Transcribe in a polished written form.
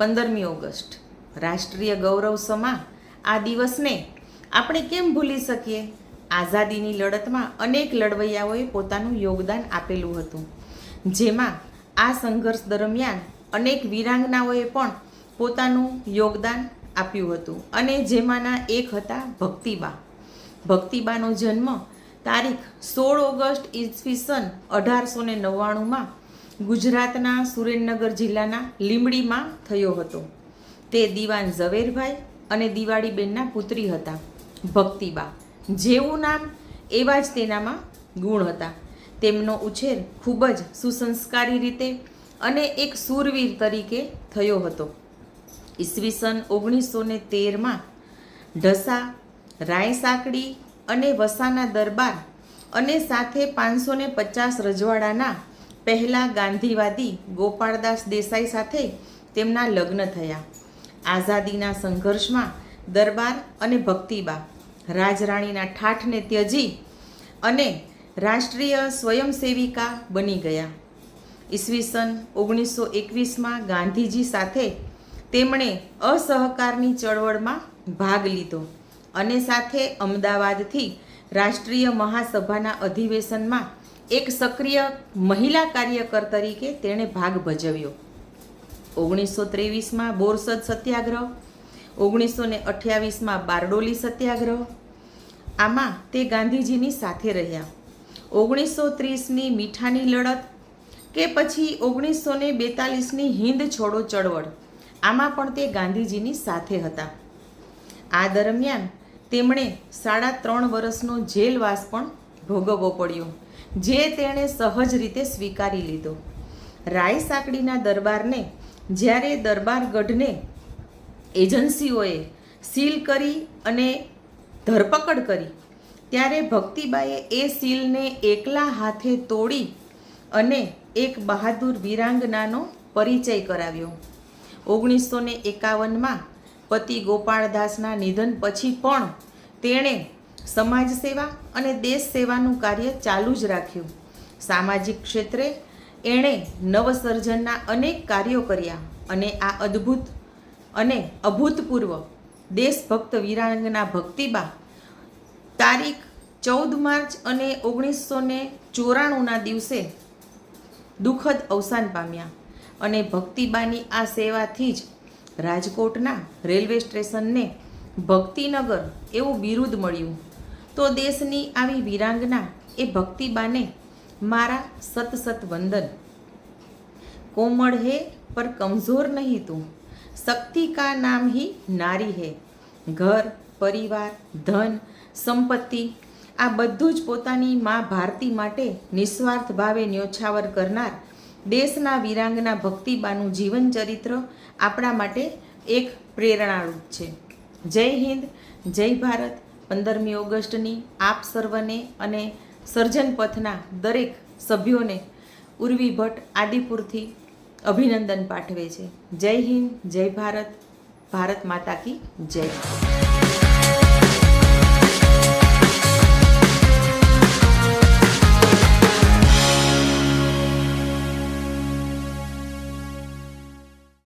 15મી August રાષ્ટ્રીય ગૌરવ સમા આ દિવસને આપણે કેમ ભૂલી શકીએ? આઝાદીની લડતમાં અનેક લડવૈયાઓએ પોતાનું યોગદાન આપેલું હતું, જેમાં આ સંઘર્ષ દરમિયાન અનેક વીરાંગનાઓએ પણ પોતાનું યોગદાન આપ્યું હતું અને જેમાંના એક હતા ભક્તિબા. ભક્તિબાનો જન્મ તારીખ 16 ઓગસ્ટ ઈસવીસન 1899માં ગુજરાતના સુરેન્દ્રનગર જિલ્લાના લીંબડીમાં થયો હતો. તે દિવાન ઝવેરભાઈ અને દિવાળીબેનના પુત્રી હતા. ભક્તિબા જેવું નામ એવા જ તેનામાં ગુણ હતા. તેમનો ઉછેર ખૂબ જ સુસંસ્કારી રીતે અને એક શૂરવીર તરીકે થયો હતો. ઈસવીસન 1913માં ઢસા, રાયસાકડી અને વસાના દરબાર અને સાથે 550 રજવાડાના પહેલા ગાંધીવાદી ગોપાળદાસ દેસાઈ સાથે તેમના લગ્ન થયા. આઝાદીના સંઘર્ષમાં દરબાર અને ભક્તિબા રાજરાણીના ઠાઠને ત્યજી અને રાષ્ટ્રીય સ્વયંસેવિકા બની ગયા. ઈસવીસન 1921માં ગાંધીજી સાથે તેમણે અસહકારની ચળવળમાં ભાગ લીધો અને સાથે અમદાવાદથી રાષ્ટ્રીય મહાસભાના અધિવેશનમાં એક સક્રિય મહિલા કાર્યકર તરીકે તેણે ભાગ ભજવ્યો. 1923માં બોરસદ સત્યાગ્રહ, 1928માં બારડોલી સત્યાગ્રહ, આમાં તે ગાંધીજીની સાથે રહ્યા. 1930ની મીઠાની લડત કે પછી 1942ની હિંદ છોડો ચળવળ, આમાં પણ તે ગાંધીજીની સાથે હતા. આ દરમિયાન તેમણે 3.5 વર્ષનો જેલવાસ પણ ભોગવવો પડ્યો, જે તેણે સહજ રીતે સ્વીકારી લીધો. રાયસાકડીના દરબારને જ્યારે દરબારગઢને એજન્સીઓએ સીલ કરી અને ધરપકડ કરી, ત્યારે ભક્તિબાએ એ સીલને એકલા હાથે તોડી અને એક બહાદુર વીરાંગનાનો પરિચય કરાવ્યો. 1951માં પતિ ગોપાળદાસના નિધન પછી પણ તેણે સમાજ સેવા અને દેશ સેવાનું કાર્ય ચાલુ જ રાખ્યું. સામાજિક ક્ષેત્રે એણે નવસર્જનના અનેક કાર્યો કર્યા અને આ અદ્ભુત અને અભૂતપૂર્વ દેશભક્ત વીરાંગના ભક્તિબા તારીખ 14 માર્ચ અને 1994ના દિવસે દુઃખદ અવસાન પામ્યા અને ભક્તિબાની આ સેવાથી જ રાજકોટના રેલવે સ્ટેશનને ભક્તિનગર એવું બિરુદ મળ્યું. તો દેશની આવી વીરાંગના એ ભક્તિબાને મારા સત સત વંદન. કોમળ હે પર કમજોર નહીં તું, શક્તિ કા નામ હી નારી હે. ઘર, પરિવાર, ધન, સંપત્તિ આ બધું જ પોતાની મા ભારતી માટે નિસ્વાર્થ ભાવે ન્યોછાવર કરનાર દેશના વીરાંગના ભક્તિબાનું જીવન ચરિત્ર આપણા માટે એક પ્રેરણારૂપ છે. જય હિન્દ, જય ભારત. 15મી ઓગસ્ટની આપ સર્વને અને સર્જન પથના દરેક સભ્યોને ઉર્વી ભટ્ટ આદિપુરથી અભિનંદન પાઠવે છે. જય હિન્દ, જય ભારત. ભારત માતા કી જય.